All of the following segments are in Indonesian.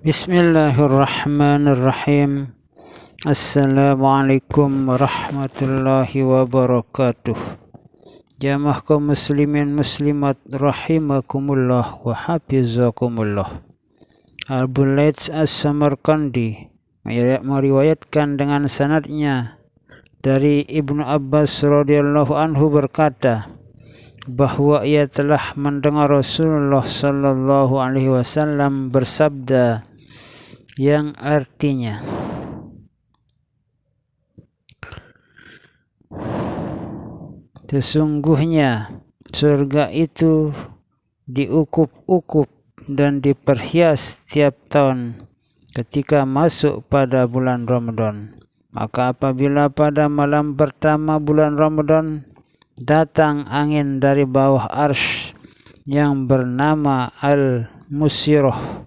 Bismillahirrahmanirrahim. Assalamualaikum warahmatullahi wabarakatuh. Jamaah kaum muslimin muslimat rahimakumullah wa hafizakumullah. Abu Laits As-Samarqandi meriwayatkan dengan sanadnya dari Ibnu Abbas radhiyallahu anhu berkata bahwa ia telah mendengar Rasulullah sallallahu alaihi wasallam bersabda yang artinya, sesungguhnya surga itu diukup-ukup dan diperhias tiap tahun ketika masuk pada bulan Ramadan. Maka apabila pada malam pertama bulan Ramadan datang angin dari bawah arsy yang bernama Al-Musirah,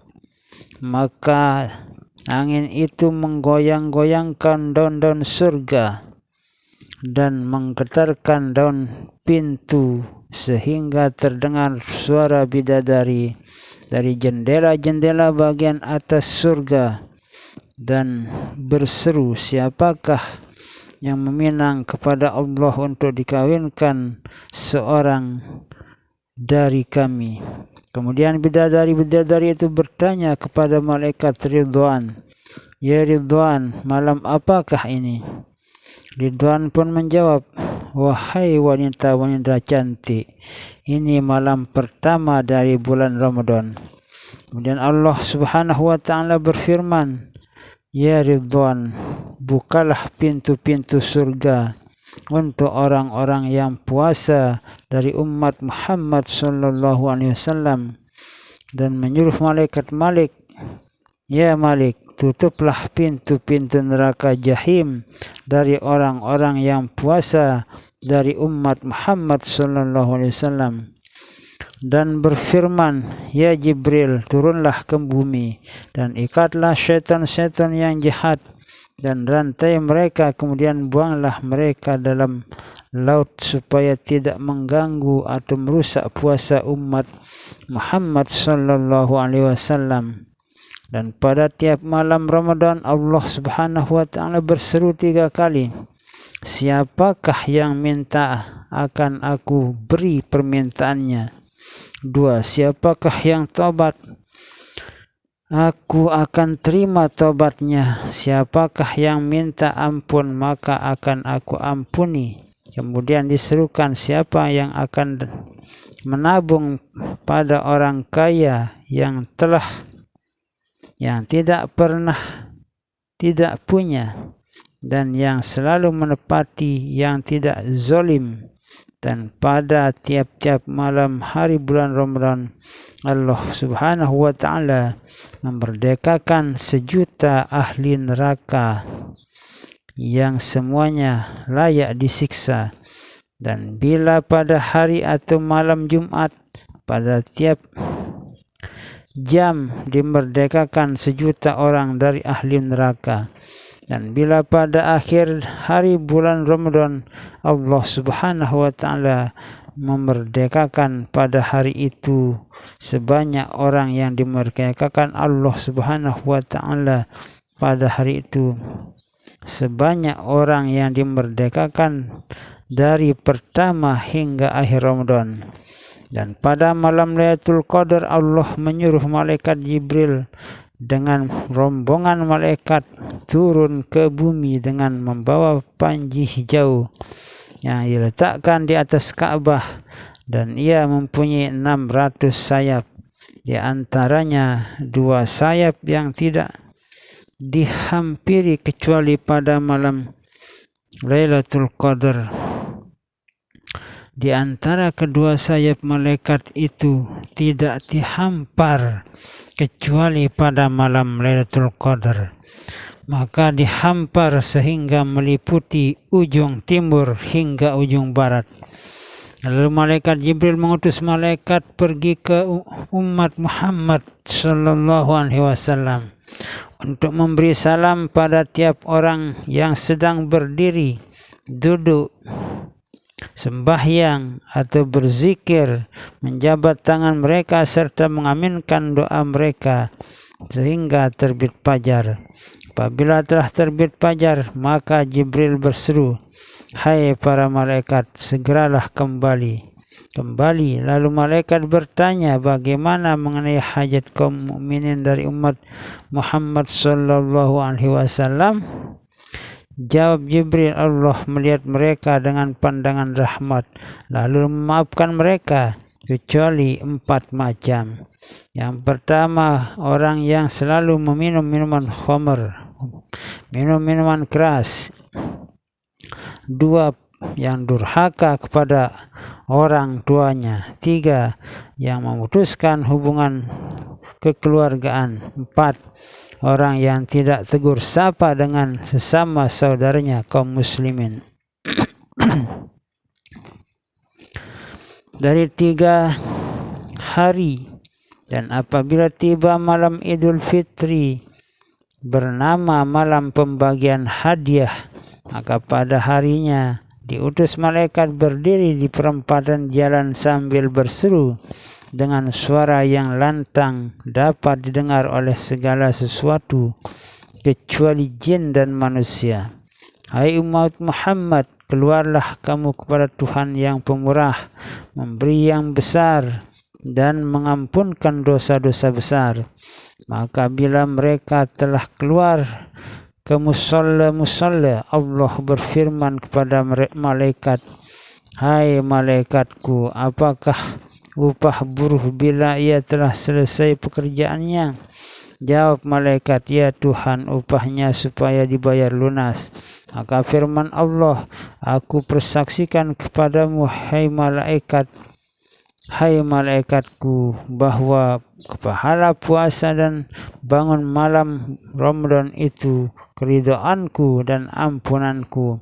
maka angin itu menggoyang-goyangkan daun-daun surga dan menggetarkan daun pintu sehingga terdengar suara bidadari dari jendela-jendela bagian atas surga dan berseru, siapakah yang meminang kepada Allah untuk dikawinkan seorang dari kami. Kemudian bidadari-bidadari itu bertanya kepada malaikat Ridwan, ya Ridwan, malam apakah ini? Ridwan pun menjawab, wahai wanita-wanita cantik, ini malam pertama dari bulan Ramadan. Kemudian Allah Subhanahu wa ta'ala berfirman, ya Ridwan, bukalah pintu-pintu surga untuk orang-orang yang puasa dari umat Muhammad sallallahu alaihi wasallam, dan menyuruh malaikat Malik, ya Malik, tutuplah pintu-pintu neraka Jahim dari orang-orang yang puasa dari umat Muhammad sallallahu alaihi wasallam, dan berfirman, ya Jibril, turunlah ke bumi dan ikatlah syaitan-syaitan yang jahat dan rantai mereka, kemudian buanglah mereka dalam laut supaya tidak mengganggu atau merusak puasa umat Muhammad sallallahu alaihi wasallam. Dan pada tiap malam Ramadan Allah Subhanahu wa ta'ala berseru 3 kali, siapakah yang minta akan aku beri permintaannya. 2, siapakah yang tobat, aku akan terima tobatnya. Siapakah yang minta ampun, maka akan aku ampuni. Kemudian diserukan, siapa yang akan menabung pada orang kaya yang tidak pernah tidak punya, dan yang selalu menepati yang tidak zalim. Dan pada tiap-tiap malam hari bulan Ramadan Allah Subhanahu wa ta'ala memerdekakan 1.000.000 ahli neraka yang semuanya layak disiksa. Dan bila pada hari atau malam Jumat pada tiap jam dimerdekakan 1.000.000 orang dari ahli neraka. Dan bila pada akhir hari bulan Ramadan Allah Subhanahu wa ta'ala memerdekakan pada hari itu sebanyak orang yang dimerdekakan Allah Subhanahu wa ta'ala pada hari itu, sebanyak orang yang dimerdekakan dari pertama hingga akhir Ramadan. Dan pada malam Lailatul Qadar Allah menyuruh malaikat Jibril dengan rombongan malaikat turun ke bumi dengan membawa panji hijau yang diletakkan di atas Ka'bah, dan ia mempunyai 600 sayap, di antaranya 2 sayap yang tidak dihampiri kecuali pada malam Lailatul Qadar. Di antara kedua sayap malaikat itu tidak dihampar kecuali pada malam Lailatul Qadar, maka dihampar sehingga meliputi ujung timur hingga ujung barat. Lalu malaikat Jibril mengutus malaikat pergi ke umat Muhammad sallallahu alaihi wasallam untuk memberi salam pada tiap orang yang sedang berdiri, duduk, sembahyang atau berzikir, menjabat tangan mereka serta mengaminkan doa mereka. sehingga terbit fajar. Apabila telah terbit fajar, maka Jibril berseru, "Hai para malaikat, segeralah kembali." Lalu malaikat bertanya, "Bagaimana mengenai hajat kaum mukminin dari umat Muhammad sallallahu alaihi wasallam?" Jawab Jibril, "Allah melihat mereka dengan pandangan rahmat, lalu memaafkan mereka, kecuali 4 macam. Yang pertama, orang yang selalu meminum minuman khamr, minum minuman keras. 2, yang durhaka kepada orang tuanya. 3, yang memutuskan hubungan kekeluargaan. 4, orang yang tidak tegur sapa dengan sesama saudaranya kaum muslimin." Dari 3 hari, dan apabila tiba malam Idul Fitri bernama malam pembagian hadiah, maka pada harinya diutus malaikat berdiri di perempatan jalan sambil berseru dengan suara yang lantang dapat didengar oleh segala sesuatu kecuali jin dan manusia. "Hai umat Muhammad, keluarlah kamu kepada Tuhan yang pemurah, memberi yang besar, dan mengampunkan dosa-dosa besar." Maka bila mereka telah keluar ke musalla, Allah berfirman kepada malaikat, "Hai malaikatku, apakah upah buruh bila ia telah selesai pekerjaannya?" Jawab malaikat, "Ya Tuhan, upahnya supaya dibayar lunas." Maka firman Allah, "Aku persaksikan kepadamu, hai malaikatku, bahwa pahala puasa dan bangun malam Ramadan itu keridhaanku dan ampunanku."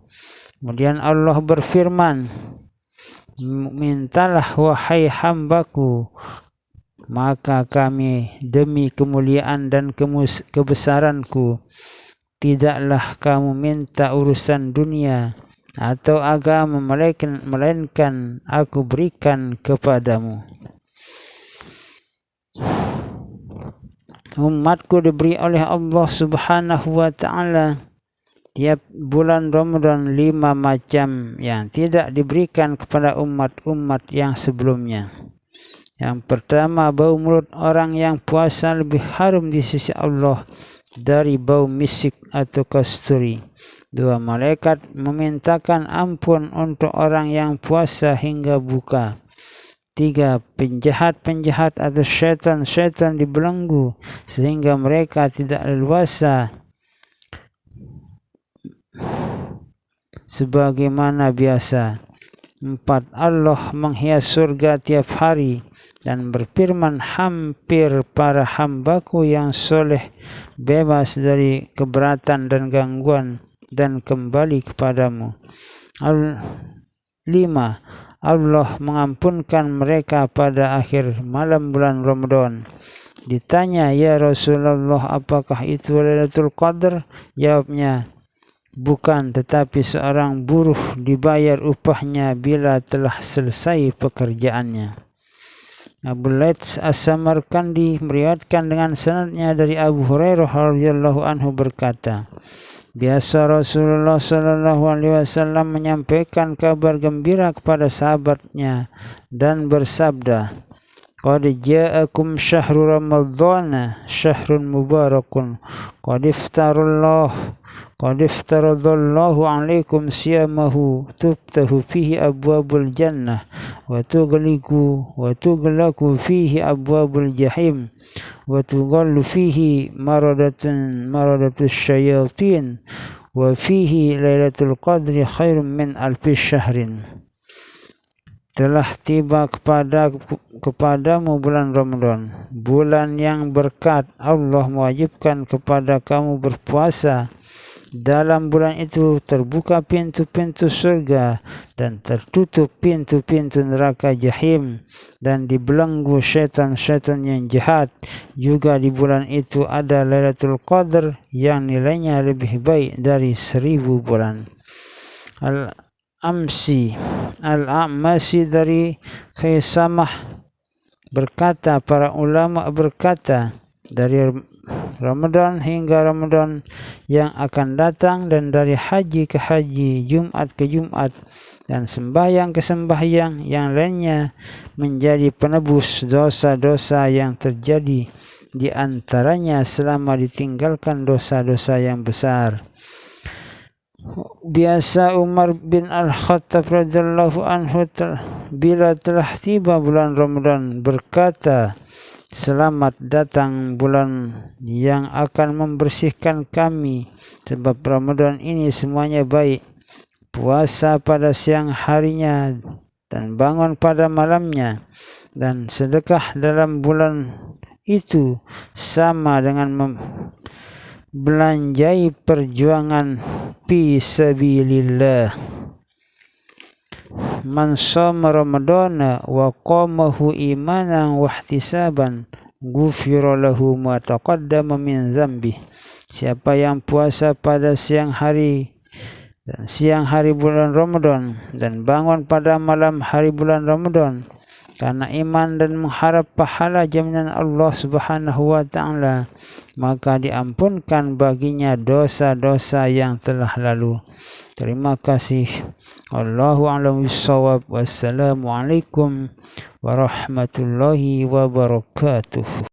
Kemudian Allah berfirman, "Mintalah wahai hambaku, maka kami demi kemuliaan dan kebesaranku tidaklah kamu minta urusan dunia atau agama, melainkan aku berikan kepadamu." Umatku diberi oleh Allah subhanahu wa ta'ala tiap bulan Ramadan 5 macam yang tidak diberikan kepada umat-umat yang sebelumnya. Yang pertama, bau mulut orang yang puasa lebih harum di sisi Allah dari bau misik atau kasturi. 2, malaikat memintakan ampun untuk orang yang puasa hingga buka. 3, penjahat-penjahat atau syaitan dibelenggu sehingga mereka tidak leluasa sebagaimana biasa. 4, Allah menghias surga tiap hari dan berfirman, "Hampir para hambaku yang soleh bebas dari keberatan dan gangguan dan kembali kepadamu." 5, Allah mengampunkan mereka pada akhir malam bulan Ramadan. Ditanya, "Ya Rasulullah, apakah itu Lailatul Qadar?" Jawabnya, "Bukan, tetapi seorang buruh dibayar upahnya bila telah selesai pekerjaannya." Abu Laits As-Samarkandi meriwayatkan dengan sanadnya dari Abu Hurairah radhiyallahu anhu berkata, biasa Rasulullah sallallahu alaihi wasallam menyampaikan kabar gembira kepada sahabatnya dan bersabda, "Qad ja'akum syahrul ramadhana syahrun mubarakun qad iftaradallahu alaikum siyamahu tuftahu fihi abwabul jannah wa tughlaqu fihi abwabul jahim wa tughallu fihi maradatus syayatin wa fihi lailatul qadri khairum min alfi syahrin." Telah tiba kepadamu bulan Ramadan, bulan yang berkat. Allah mewajibkan kepada kamu berpuasa. Dalam bulan itu terbuka pintu-pintu surga dan tertutup pintu-pintu neraka jahim dan dibelenggu syaitan-syaitan yang jahat. Juga di bulan itu ada Lailatul Qadar yang nilainya lebih baik dari 1000 bulan. Al-A'masi dari Khaisamah berkata, para ulama berkata, dari Ramadan hingga Ramadan yang akan datang, dan dari haji ke haji, Jumat ke Jumat, dan sembahyang ke sembahyang yang lainnya menjadi penebus dosa-dosa yang terjadi, di antaranya selama ditinggalkan dosa-dosa yang besar. Biasa Umar bin Al-Khattab radhiyallahu anhu bila telah tiba bulan Ramadan berkata, "Selamat datang bulan yang akan membersihkan kami, sebab Ramadan ini semuanya baik. Puasa pada siang harinya dan bangun pada malamnya, dan sedekah dalam bulan itu sama dengan belanjai perjuangan fi sabilillah. Man shoma ramadana wa qamahu imanan wa ihtisaban ghufira lahu ma taqaddama min dzambi." Siapa yang puasa pada siang hari bulan Ramadan dan bangun pada malam hari bulan Ramadan karena iman dan mengharap pahala jaminan Allah Subhanahu wa taala, maka diampunkan baginya dosa-dosa yang telah lalu. Terima kasih. Allahu a'lam bishawab. Wassalamualaikum warahmatullahi wabarakatuh.